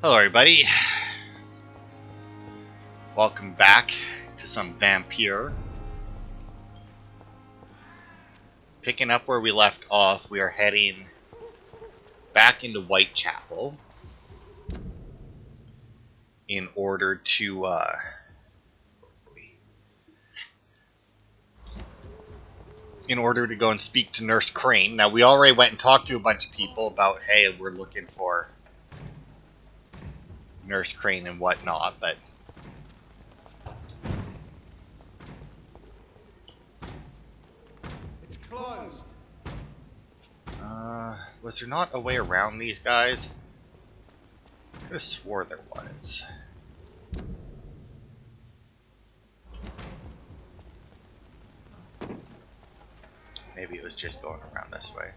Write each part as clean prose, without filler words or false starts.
Hello everybody, welcome back to some Vampyr. Picking up where we left off, we are heading back into Whitechapel in order to go and speak to Nurse Crane. Now we already went and talked to a bunch of people about, hey, we're looking for Nurse Crane and whatnot, but it's closed. Was there not a way around these guys? I could have swore there was. Maybe it was just going around this way.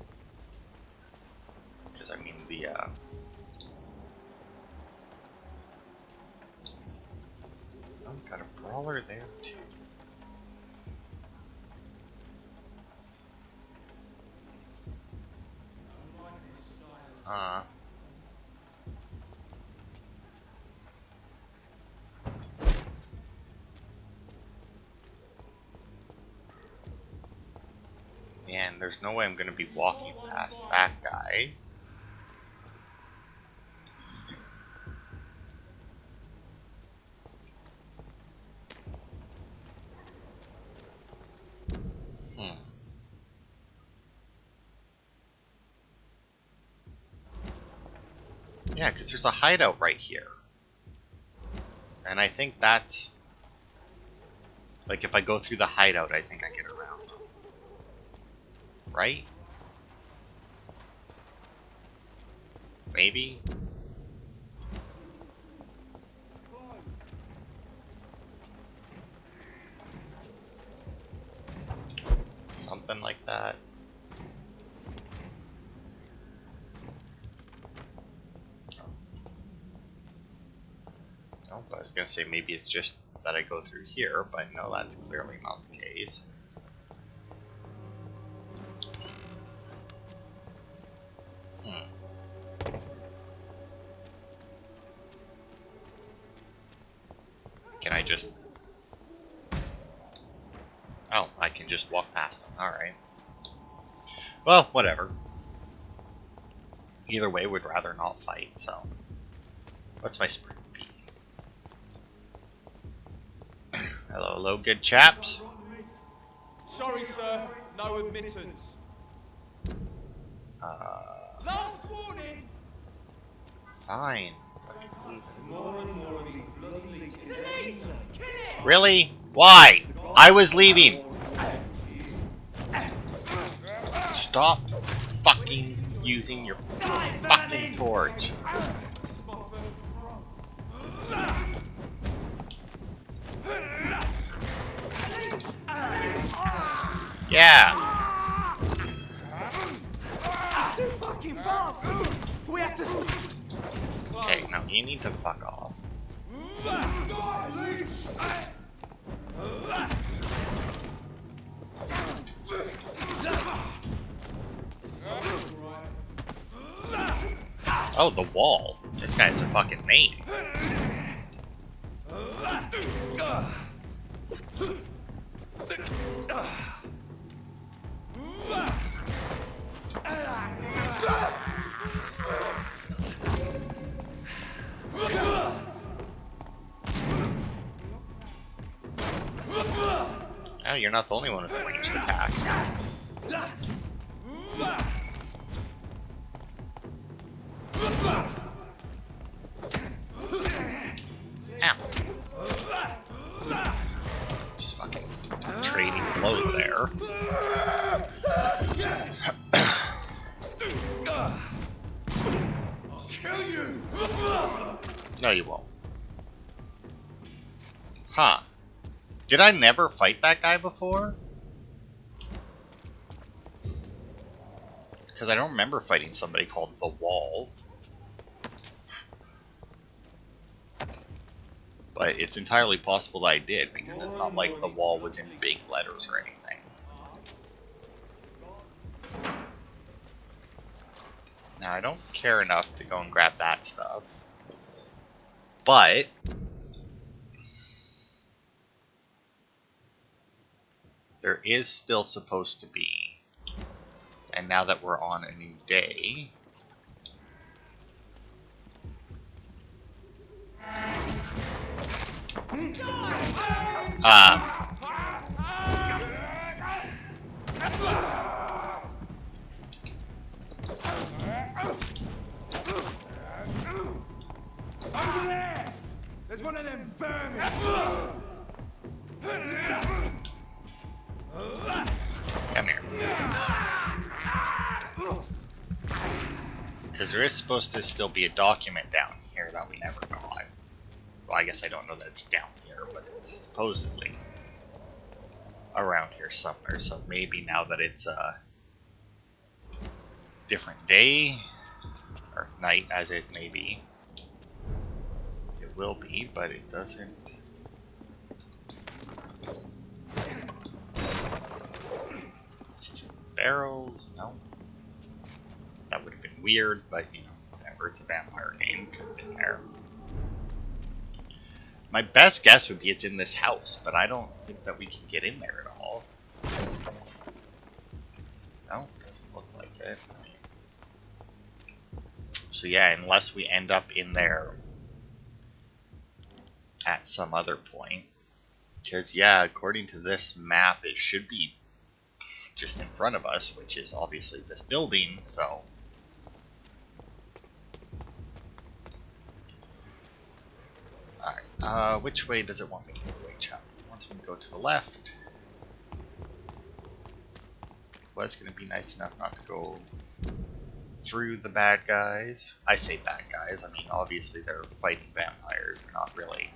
Because I mean oh, got a brawler there too. Man, there's no way I'm gonna be walking past that guy. Yeah, because there's a hideout right here. And I think that's... like, if I go through the hideout, I think I get around them. Right? Maybe? Something like that. Oh, I was gonna say maybe it's just that I go through here, but no, that's clearly not the case. Can I just... oh, I can just walk past them. Alright. Well, whatever. Either way, would rather not fight, so... what's my sprint be? Hello, hello, good chaps. Sorry, sir. No admittance. Last warning. Fine. Delete. Really? Why? I was leaving. Stop fucking using your fucking torch. Yeah. It's too fucking fast. We have to. Okay, now you need to fuck off. Oh, the wall. This guy's a fucking main. Oh, you're not the only one with a ranged attack. Ow. Just fucking trading blows there. I'll kill you. No, you won't. Huh. Did I never fight that guy before? Because I don't remember fighting somebody called the Wall. But it's entirely possible that I did, because it's not like the Wall was in big letters or anything. Now, I don't care enough to go and grab that stuff. But there is still supposed to be, and now that we're on a new day, Over there! There's one of them vermin! come here. Because there is supposed to still be a document down here that we never got. Well, I guess I don't know that it's down here, but it's supposedly around here somewhere. So maybe now that it's a different day, or night as it may be, it will be, but it doesn't. See some barrels? No. That would have been weird, but you know, whatever. It's a vampire game. Could have been there. My best guess would be it's in this house, but I don't think that we can get in there at all. No, doesn't look like it. So yeah, unless we end up in there at some other point. Because yeah, according to this map, it should be just in front of us, which is obviously this building, so... Alright, which way does it want me to go, Whitechapel? It wants me to go to the left. Was going to be nice enough not to go through the bad guys. I say bad guys, I mean obviously they're fighting vampires, they're not really...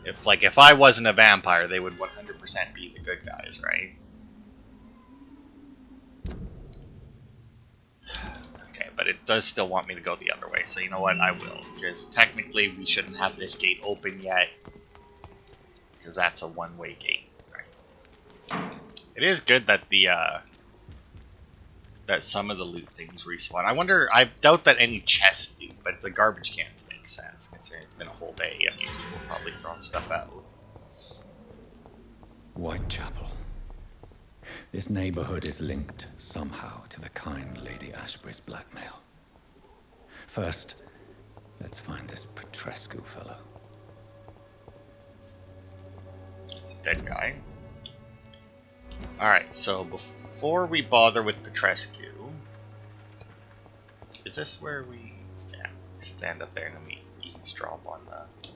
If I wasn't a vampire, they would 100% be the good guys, right? Okay, but it does still want me to go the other way, so you know what, I will. Because technically we shouldn't have this gate open yet, because that's a one-way gate, right? It is good that the, that some of the loot things respawn. I wonder, I doubt that any chests do, but the garbage cans make sense, considering it's been a whole day. I mean, people are probably throwing stuff out. Whitechapel. This neighborhood is linked somehow to the kind Lady Ashbury's blackmail. First, let's find this Petrescu fellow. It's a dead guy. Alright, so before we bother with Petrescu, is this where we stand up there and then we eavesdrop on the...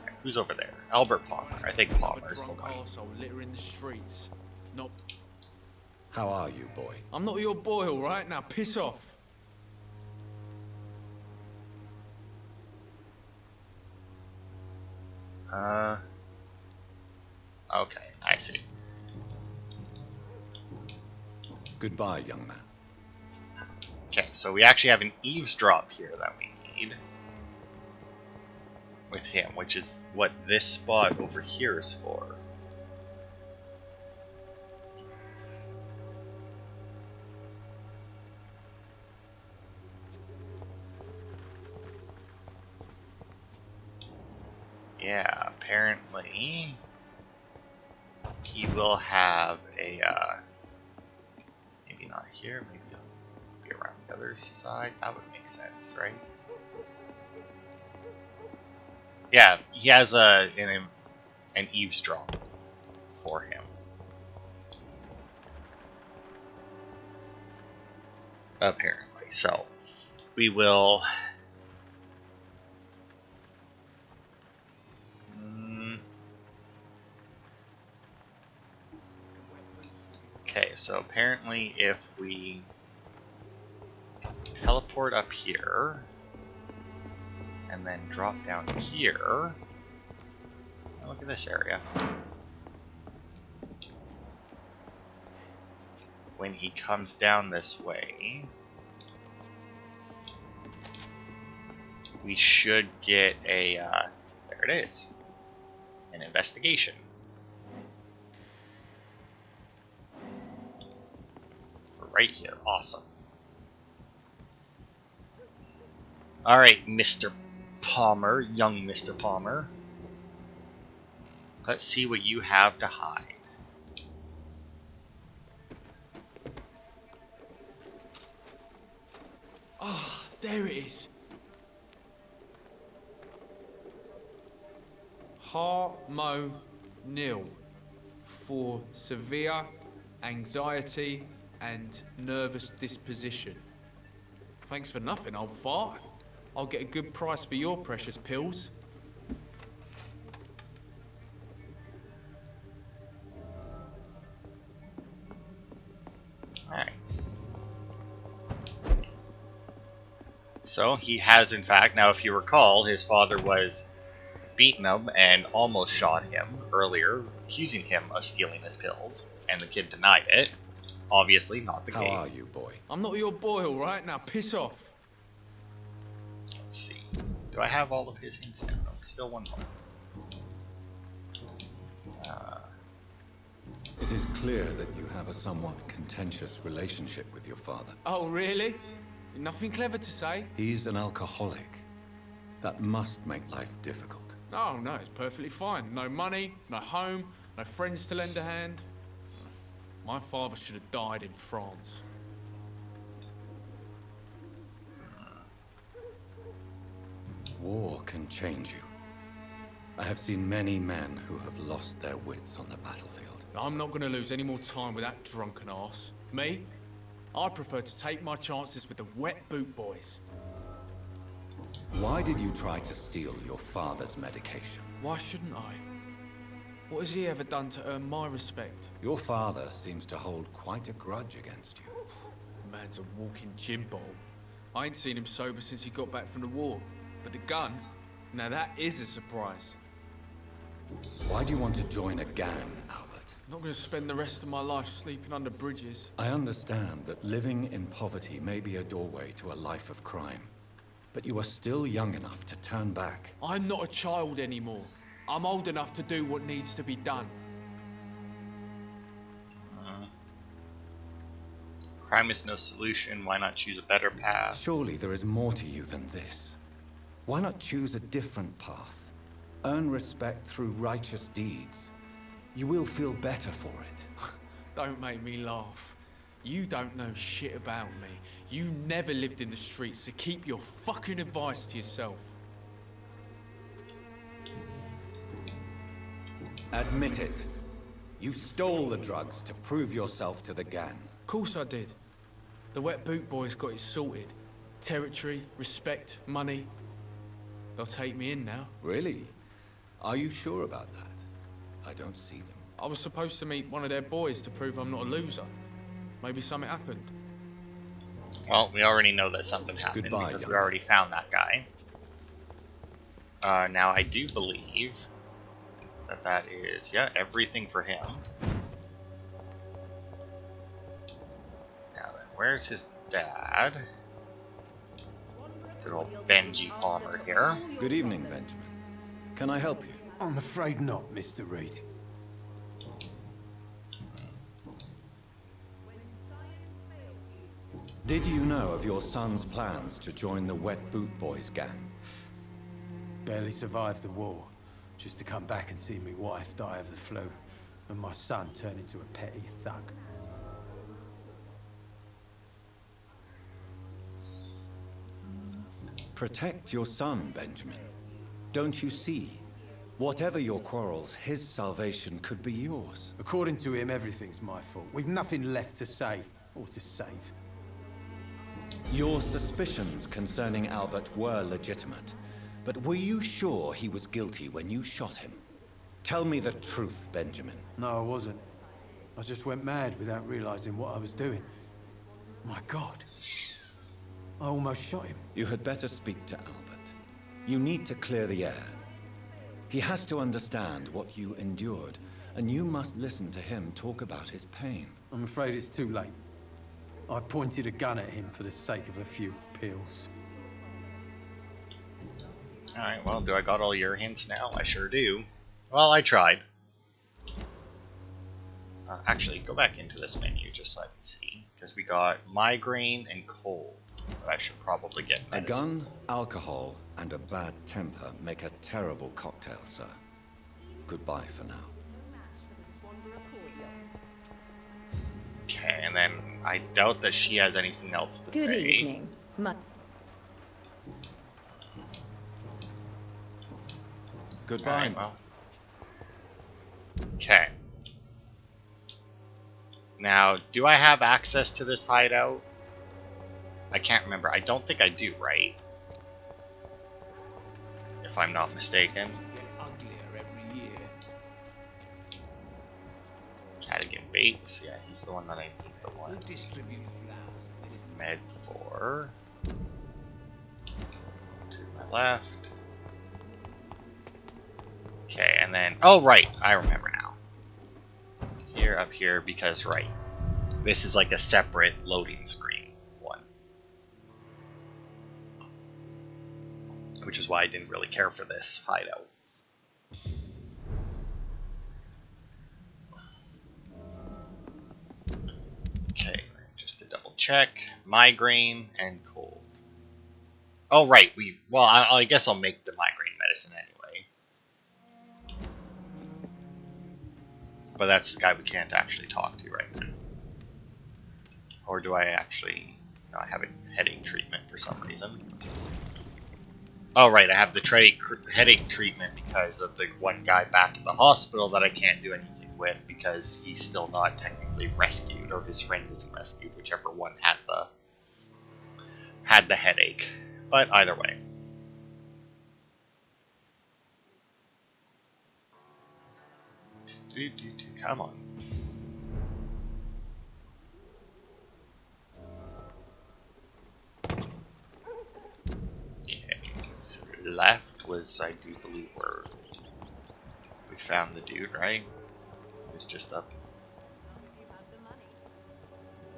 Right, who's over there? Albert Palmer. I think Palmer's the one. Litter in the streets. Not. How are you, boy? I'm not your boy, all right? Now piss off. Okay, I see. Goodbye, young man. Okay, so we actually have an eavesdrop here that we need with him, which is what this spot over here is for. Yeah, apparently he will have a, maybe not here, maybe it'll be around the other side. That would make sense, right? Yeah, he has an eavesdrop for him. Apparently, so we will... Okay, so apparently if we teleport up here and then drop down here, oh, look at this area. When he comes down this way, we should get a, there it is, an investigation. Right here, awesome. Alright, Mr. Palmer, young Mr. Palmer. Let's see what you have to hide. Ah, there it is. Harmonil for severe anxiety and nervous disposition. Thanks for nothing, old fart. I'll get a good price for your precious pills. Alright. So, he has in fact, now if you recall, his father was beating him and almost shot him earlier, accusing him of stealing his pills, and the kid denied it. Obviously not the How case. are you, boy? I'm not your boy, all right? Now piss off. Let's see. Do I have all of his hints now? No, still one more. It is clear that you have a somewhat contentious relationship with your father. Oh, really? Nothing clever to say? He's an alcoholic. That must make life difficult. Oh, no, it's perfectly fine. No money, no home, no friends to lend a hand. My father should have died in France. War can change you. I have seen many men who have lost their wits on the battlefield. I'm not going to lose any more time with that drunken arse. Me? I prefer to take my chances with the wet boot boys. Why did you try to steal your father's medication? Why shouldn't I? What has he ever done to earn my respect? Your father seems to hold quite a grudge against you. Man's a walking gin bottle. I ain't seen him sober since he got back from the war. But the gun? Now that is a surprise. Why do you want to join a gang, Albert? I'm not going to spend the rest of my life sleeping under bridges. I understand that living in poverty may be a doorway to a life of crime. But you are still young enough to turn back. I'm not a child anymore. I'm old enough to do what needs to be done. Crime is no solution. Why not choose a better path? Surely there is more to you than this. Why not choose a different path? Earn respect through righteous deeds. You will feel better for it. Don't make me laugh. You don't know shit about me. You never lived in the streets, so keep your fucking advice to yourself. Admit it. You stole the drugs to prove yourself to the gang. Of course I did. The wet boot boys got it sorted. Territory, respect, money. They'll take me in now. Really? Are you sure about that? I don't see them. I was supposed to meet one of their boys to prove I'm not a loser. Maybe something happened. Well, we already know that something happened Goodbye, because young we already found that guy. Now, I do believe that that is, yeah, everything for him. Now then, where's his dad? Good old Benji Palmer here. Good evening, Benjamin. Can I help you? I'm afraid not, Mr. Reed. Did you know of your son's plans to join the Wet Boot Boys gang? Barely survived the war, just to come back and see me wife die of the flu, and my son turn into a petty thug. Protect your son, Benjamin. Don't you see? Whatever your quarrels, his salvation could be yours. According to him, everything's my fault. We've nothing left to say or to save. Your suspicions concerning Albert were legitimate, but were you sure he was guilty when you shot him? Tell me the truth, Benjamin. No, I wasn't. I just went mad without realizing what I was doing. My God. I almost shot him. You had better speak to Albert. You need to clear the air. He has to understand what you endured, and you must listen to him talk about his pain. I'm afraid it's too late. I pointed a gun at him for the sake of a few pills. Alright, well, do I got all your hints now? I sure do. Well, I tried. Actually, go back into this menu just so I can see. Because we got migraine and cold. But I should probably get A medicine. gun, alcohol, and a bad temper make a terrible cocktail, sir. Goodbye for now. Okay, and then I doubt that she has anything else to Good say. evening. Goodbye. Alright, well. Okay. Now, do I have access to this hideout? I can't remember. I don't think I do, right? If I'm not mistaken. Cadigan Bates. Yeah, he's the one that I need the one. Med for. To my left. Okay, and then... Oh, right. I remember now. Here, up here, because, right. This is like a separate loading screen one. Which is why I didn't really care for this hideout. Okay, just to double check. Migraine and cold. Oh, right. Well, I guess I'll make the migraine medicine anyway. But that's the guy we can't actually talk to right now. Or do I actually... No, I have a headache treatment for some reason. Oh, right, I have the headache treatment because of the one guy back at the hospital that I can't do anything with because he's still not technically rescued, or his friend isn't rescued, whichever one had the headache. But either way. Come on. Okay, so left was, I do believe, where we found the dude, right? He was just up.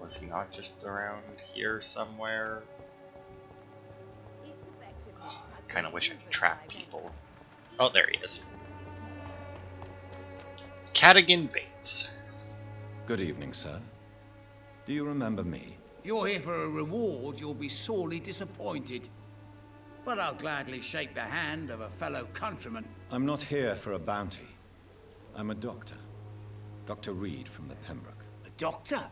Was he not just around here somewhere? Oh, I kind of wish I could track people. Oh, there he is. Cadigan Bates. Good evening, sir. Do you remember me? If you're here for a reward, you'll be sorely disappointed. But I'll gladly shake the hand of a fellow countryman. I'm not here for a bounty. I'm a doctor. Dr. Reed from the Pembroke. A doctor?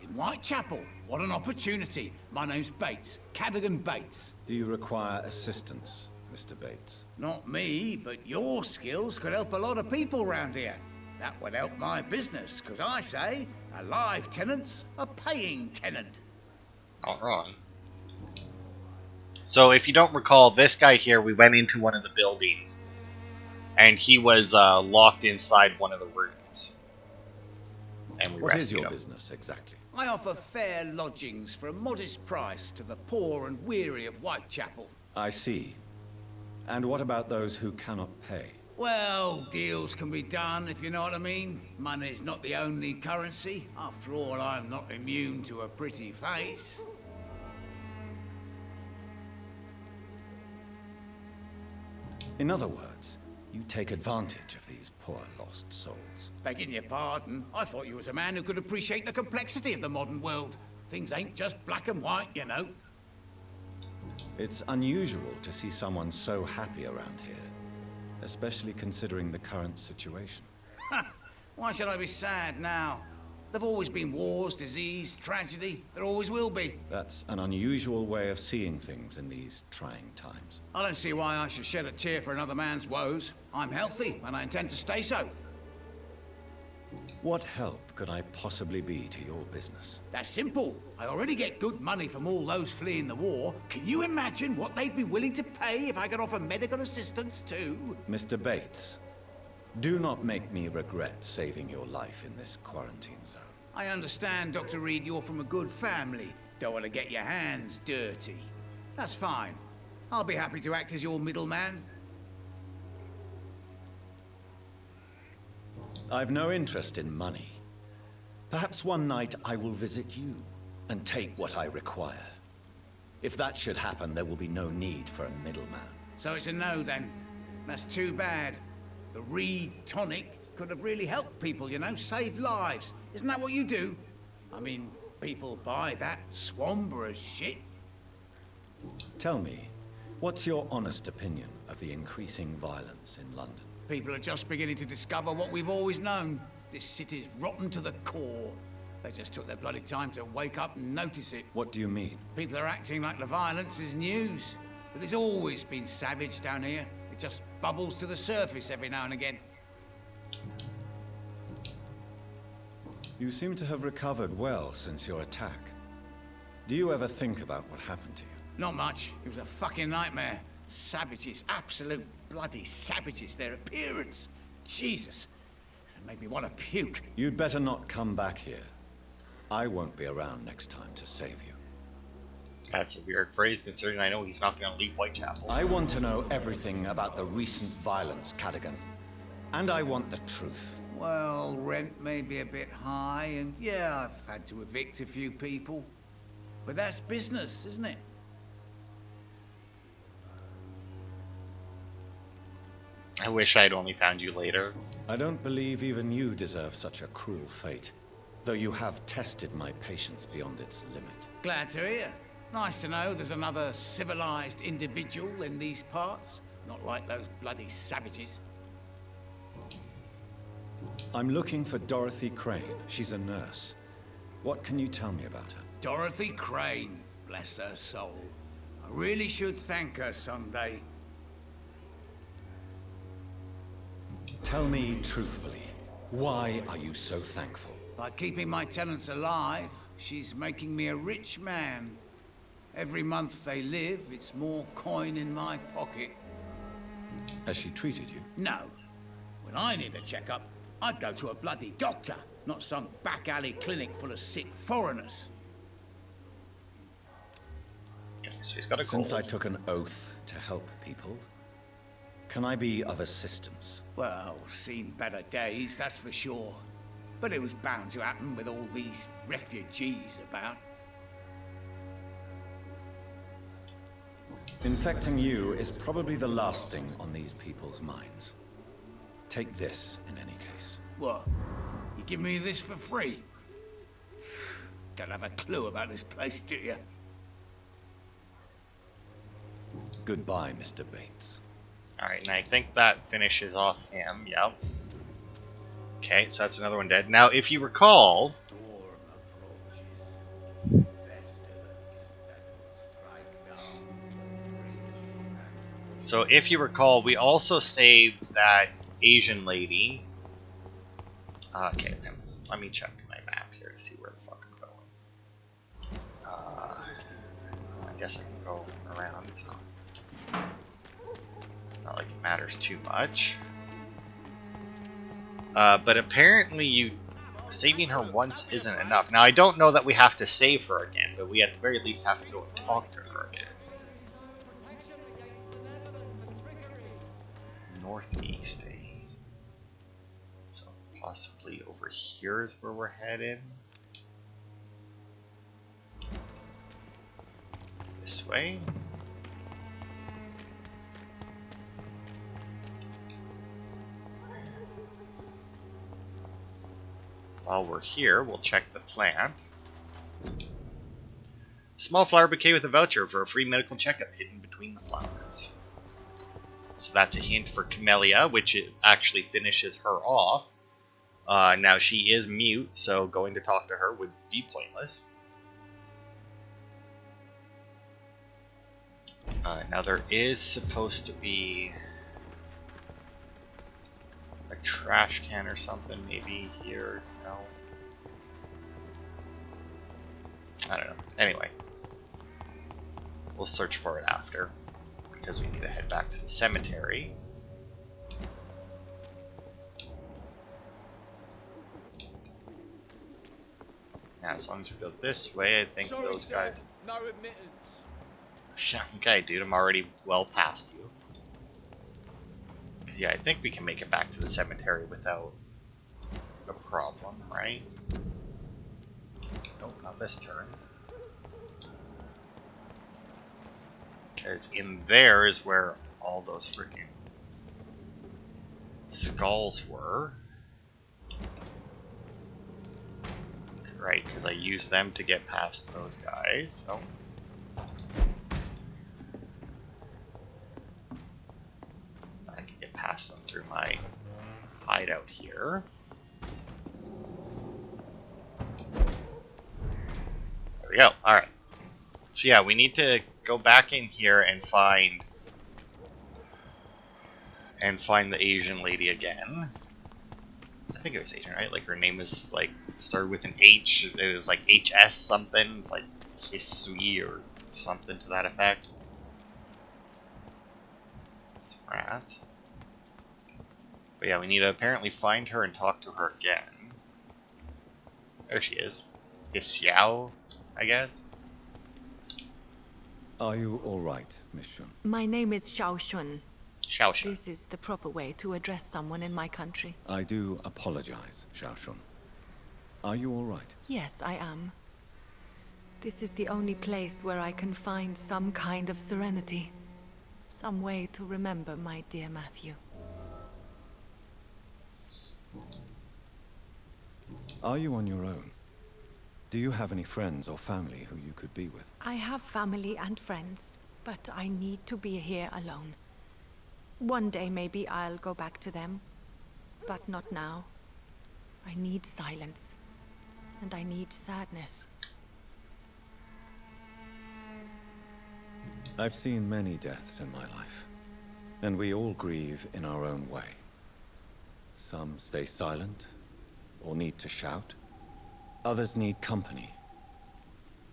In Whitechapel? What an opportunity. My name's Bates. Cadigan Bates. Do you require assistance, Mr. Bates? Not me, but your skills could help a lot of people round here. That would help my business, because I say, a live tenant's a paying tenant. Not wrong. So if you don't recall, this guy here, we went into one of the buildings, and he was locked inside one of the rooms. And we What is rescued your him. business exactly? I offer fair lodgings for a modest price to the poor and weary of Whitechapel. I see. And what about those who cannot pay? Well, deals can be done, if you know what I mean. Money's not the only currency. After all, I'm not immune to a pretty face. In other words, you take advantage of these poor lost souls. Begging your pardon, I thought you was a man who could appreciate the complexity of the modern world. Things ain't just black and white, you know. It's unusual to see someone so happy around here, especially considering the current situation. Why should I be sad now? There've always been wars, disease, tragedy. There always will be. That's an unusual way of seeing things in these trying times. I don't see why I should shed a tear for another man's woes. I'm healthy, and I intend to stay so. What help could I possibly be to your business? That's simple. I already get good money from all those fleeing the war. Can you imagine what they'd be willing to pay if I could offer medical assistance too? Mr. Bates, do not make me regret saving your life in this quarantine zone. I understand, Dr. Reed, you're from a good family. Don't want to get your hands dirty. That's fine. I'll be happy to act as your middleman. I've no interest in money. Perhaps one night I will visit you and take what I require. If that should happen, there will be no need for a middleman. So it's a no then. That's too bad. The Reed tonic could have really helped people, you know, saved lives. Isn't that what you do? I mean, people buy that Swamborous shit. Tell me, what's your honest opinion of the increasing violence in London? People are just beginning to discover what we've always known. This city's rotten to the core. They just took their bloody time to wake up and notice it. What do you mean? People are acting like the violence is news. But it's always been savage down here. It just bubbles to the surface every now and again. You seem to have recovered well since your attack. Do you ever think about what happened to you? Not much. It was a fucking nightmare. Savages, absolute bloody savages. Their appearance. Jesus. It made me want to puke. You'd better not come back here. I won't be around next time to save you. That's a weird phrase, considering I know he's not going to leave Whitechapel. I want to know everything about the recent violence, Cadogan. And I want the truth. Well, rent may be a bit high, and yeah, I've had to evict a few people. But that's business, isn't it? I wish I'd only found you later. I don't believe even you deserve such a cruel fate, though you have tested my patience beyond its limit. Glad to hear. Nice to know there's another civilized individual in these parts. Not like those bloody savages. I'm looking for Dorothy Crane. She's a nurse. What can you tell me about her? Dorothy Crane, bless her soul. I really should thank her someday. Tell me truthfully, why are you so thankful? By keeping my tenants alive, she's making me a rich man. Every month they live, it's more coin in my pocket. Has she treated you? No. When I need a checkup, I'd go to a bloody doctor, not some back alley clinic full of sick foreigners. Okay, so he's got a cold. Since I took an oath to help people, can I be of assistance? Well, seen better days, that's for sure. But it was bound to happen with all these refugees about. Infecting you is probably the last thing on these people's minds. Take this in any case. What? You give me this for free? Don't have a clue about this place, do you? Goodbye, Mr. Bates. Alright, and I think that finishes off him, yep. Okay, so that's another one dead. Now, if you recall... So, if you recall, we also saved that Asian lady. Okay, then let me check my map here to see where the fuck I'm going. I guess I can go around. It's not like it matters too much. But apparently saving her once isn't enough. Now, I don't know that we have to save her again, but we at the very least have to go and talk to her again. Northeast, eh? So possibly over here is where we're headed. This way. While we're here, we'll check the plant. Small flower bouquet with a voucher for a free medical checkup hidden between the flowers. So that's a hint for Camellia, which it actually finishes her off. Now she is mute, so going to talk to her would be pointless. Now there is supposed to be a trash can or something maybe here. No. I don't know. Anyway. We'll search for it after, because we need to head back to the cemetery. Now, as long as we go this way, I think Sorry, those sir. guys... No admittance. Okay, dude, I'm already well past you. Because, yeah, I think we can make it back to the cemetery without a problem, right? Nope, not this turn. Because in there is where all those freaking skulls were. Right, because I used them to get past those guys. Oh. I can get past them through my hideout here. There we go. Alright. So yeah, we need to go back in here and find the Asian lady again. I think it was Asian, right? Like her name is like started with an H. It was like HS something. It's like Hisui or something to that effect. Sprat. But yeah, we need to apparently find her and talk to her again. There she is. Xiao, I guess. Are you all right, Miss Shun? My name is Xiao Shun. Xiao Shun. This is the proper way to address someone in my country. I do apologize, Xiao Shun. Are you all right? Yes, I am. This is the only place where I can find some kind of serenity. Some way to remember my dear Matthew. Are you on your own? Do you have any friends or family who you could be with? I have family and friends, but I need to be here alone. One day maybe I'll go back to them, but not now. I need silence, and I need sadness. I've seen many deaths in my life, and we all grieve in our own way. Some stay silent, or need to shout. Others need company,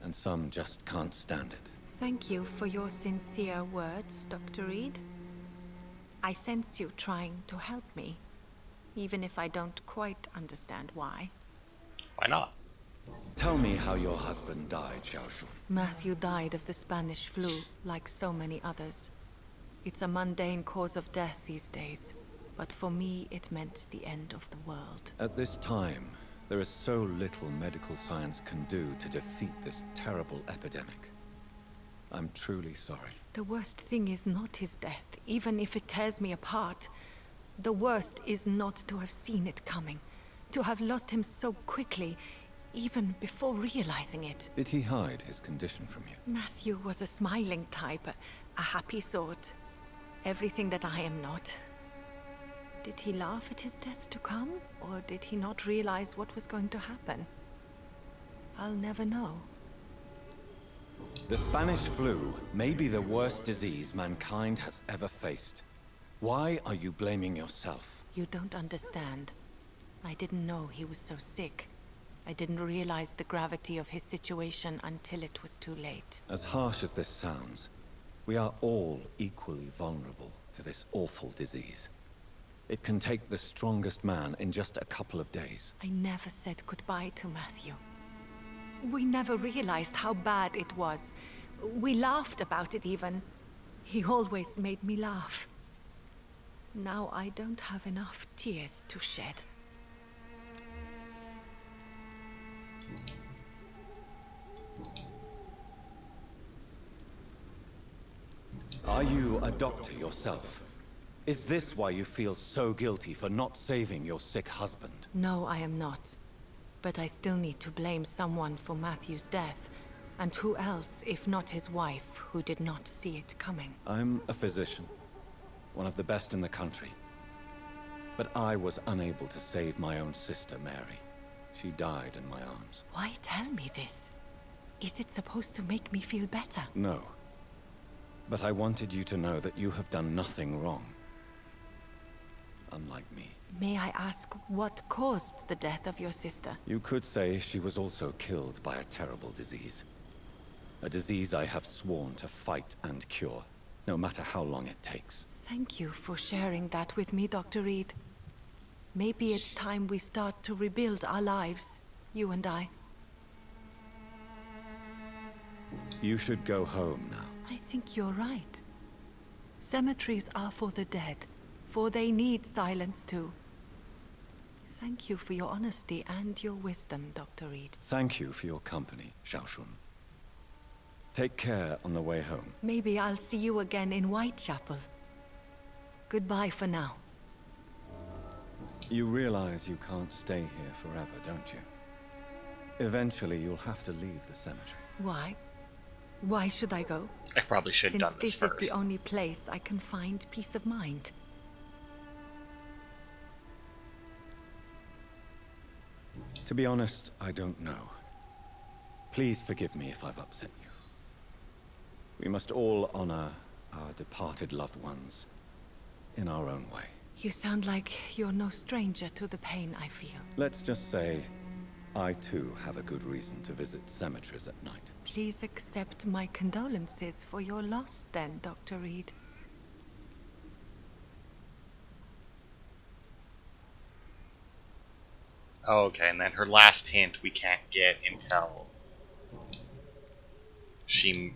and some just can't stand it. Thank you for your sincere words, Dr. Reed. I sense you trying to help me, even if I don't quite understand why. Why not? Tell me how your husband died, Xiao Shun. Matthew died of the Spanish flu, like so many others. It's a mundane cause of death these days, but for me it meant the end of the world. At this time, there is so little medical science can do to defeat this terrible epidemic. I'm truly sorry. The worst thing is not his death, even if it tears me apart. The worst is not to have seen it coming, to have lost him so quickly, even before realizing it. Did he hide his condition from you? Matthew was a smiling type, a happy sort. Everything that I am not. Did he laugh at his death to come, or did he not realize what was going to happen? I'll never know. The Spanish flu may be the worst disease mankind has ever faced. Why are you blaming yourself? You don't understand. I didn't know he was so sick. I didn't realize the gravity of his situation until it was too late. As harsh as this sounds, we are all equally vulnerable to this awful disease. It can take the strongest man in just a couple of days. I never said goodbye to Matthew. We never realized how bad it was. We laughed about it even. He always made me laugh. Now I don't have enough tears to shed. Are you a doctor yourself? Is this why you feel so guilty for not saving your sick husband? No, I am not. But I still need to blame someone for Matthew's death. And who else, if not his wife, who did not see it coming? I'm a physician, one of the best in the country. But I was unable to save my own sister, Mary. She died in my arms. Why tell me this? Is it supposed to make me feel better? No. But I wanted you to know that you have done nothing wrong. Unlike me. May I ask what caused the death of your sister? You could say she was also killed by a terrible disease. A disease I have sworn to fight and cure, no matter how long it takes. Thank you for sharing that with me, Dr. Reed. Maybe it's time we start to rebuild our lives, you and I. You should go home now. I think you're right. Cemeteries are for the dead, for they need silence too. Thank you for your honesty and your wisdom, Dr. Reed. Thank you for your company, Xiao Shun. Take care on the way home. Maybe I'll see you again in Whitechapel. Goodbye for now. You realize you can't stay here forever, don't you? Eventually, you'll have to leave the cemetery. Why? Why should I go? I probably should have Since done this this first. is the only place I can find peace of mind. To be honest, I don't know. Please forgive me if I've upset you. We must all honor our departed loved ones in our own way. You sound like you're no stranger to the pain I feel. Let's just say, I too have a good reason to visit cemeteries at night. Please accept my condolences for your loss then, Dr. Reed. Okay, and then her last hint we can't get until she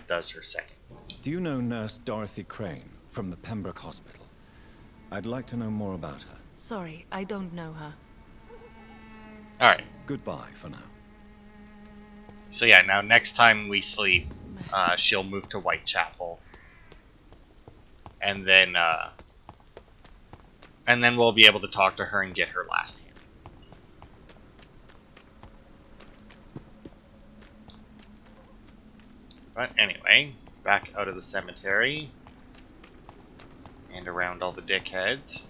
does her second. Do you know Nurse Dorothy Crane from the Pembroke Hospital? I'd like to know more about her. Sorry, I don't know her. Alright, Goodbye for now. so yeah, now next time we sleep, she'll move to Whitechapel. And then we'll be able to talk to her and get her last hint. But anyway, back out of the cemetery. And around all the dickheads.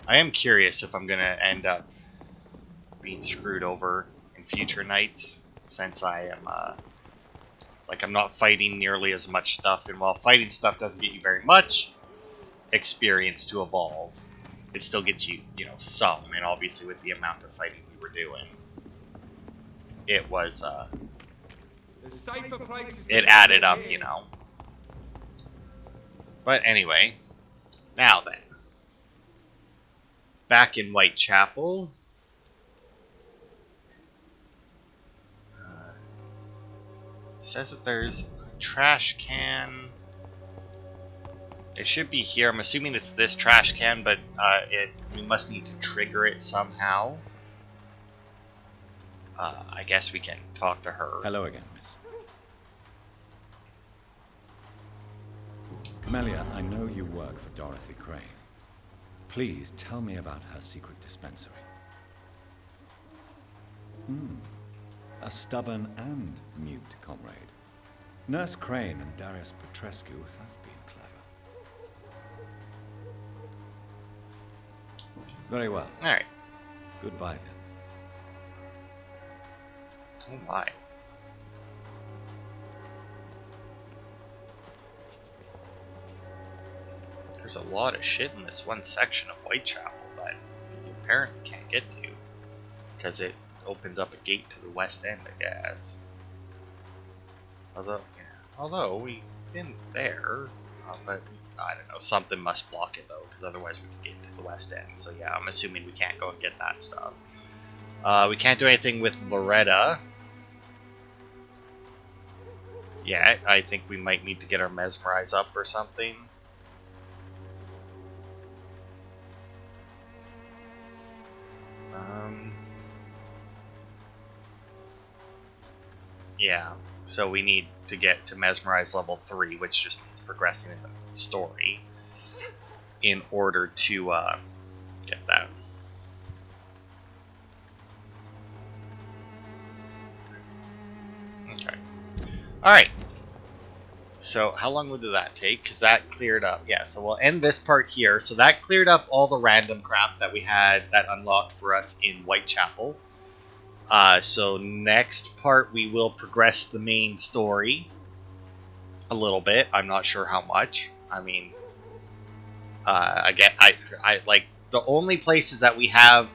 I am curious if I'm gonna end up being screwed over in future nights, since I am, I'm not fighting nearly as much stuff, and while fighting stuff doesn't get you very much experience to evolve, it still gets you, some, and obviously with the amount of fighting we were doing, it was, it added up, But anyway, now then. Back in Whitechapel. It says that there's a trash can. It should be here. I'm assuming it's this trash can, but we must need to trigger it somehow. I guess we can talk to her. Hello again, miss. Camellia, I know you work for Dorothy Crane. Please tell me about her secret dispensary. A stubborn and mute comrade. Nurse Crane and Darius Petrescu have been clever. Very well. Alright. Goodbye then. Oh my. There's a lot of shit in this one section of Whitechapel that you apparently can't get to. Because it opens up a gate to the west end, I guess. Although we've been there, but I don't know, something must block it though, because otherwise we can get to the west end. So yeah, I'm assuming we can't go and get that stuff. We can't do anything with Loretta. Yeah, I think we might need to get our Mesmerize up or something. Yeah, so we need to get to Mesmerize level 3, which just means progressing in the story, in order to get that. Okay. Alright. So how long would that take? Because that cleared up. Yeah, so we'll end this part here. So that cleared up all the random crap that we had that unlocked for us in Whitechapel. So next part we will progress the main story a little bit. I'm not sure how much. I mean, again, I like the only places that we have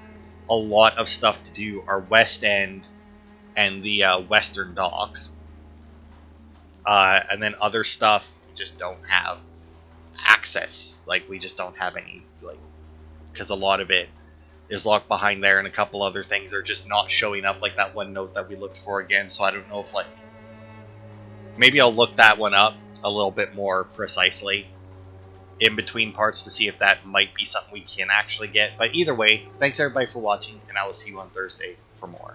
a lot of stuff to do are West End and the Western Docks. And then other stuff we just don't have access. Like, we just don't have any, like, because a lot of it is locked behind there, and a couple other things are just not showing up, like that one note that we looked for again. So I don't know if, like, maybe I'll look that one up a little bit more precisely in between parts to see if that might be something we can actually get. But either way, thanks everybody for watching, and I will see you on Thursday for more.